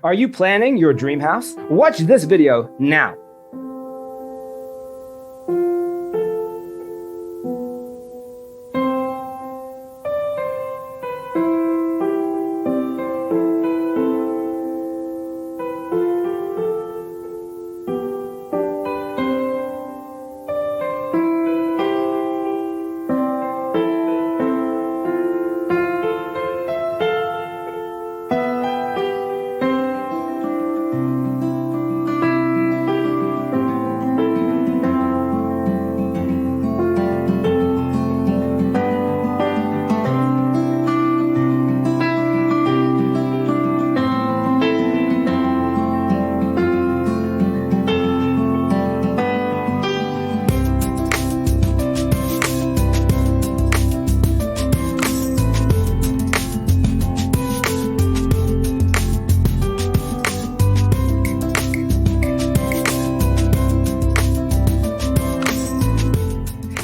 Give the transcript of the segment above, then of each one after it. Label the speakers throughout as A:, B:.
A: Are you planning your dream house? Watch this video now.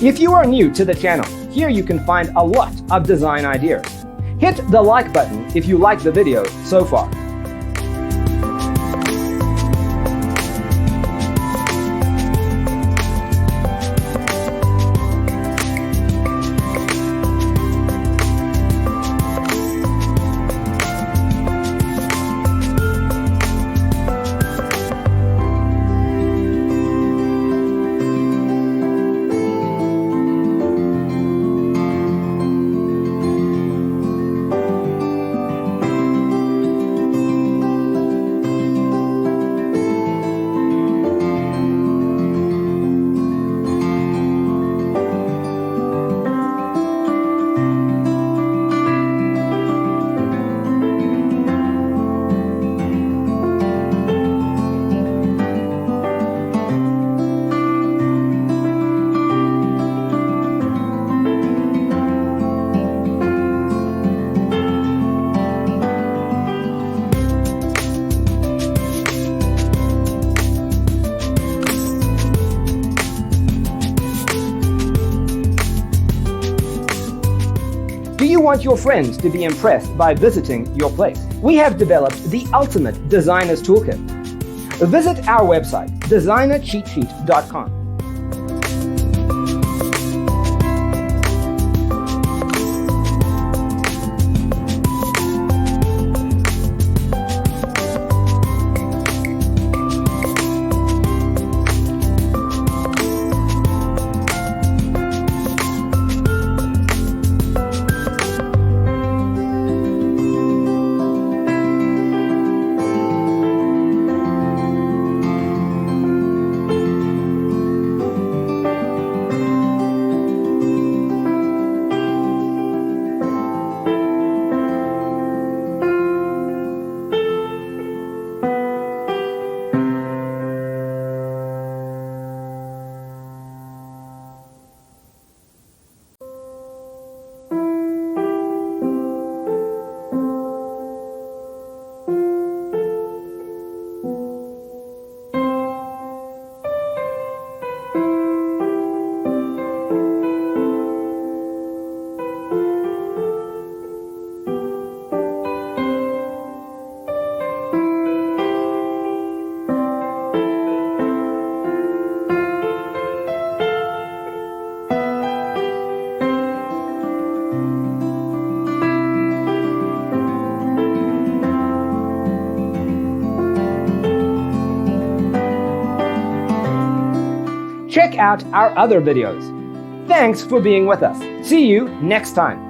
A: If you are new to the channel, here you can find a lot of design ideas. Hit the like button if you like the video so far. Do you want your friends to be impressed by visiting your place? We have developed the ultimate designer's toolkit. Visit our website, designercheatsheet.com. Check out our other videos. Thanks for being with us. See you next time.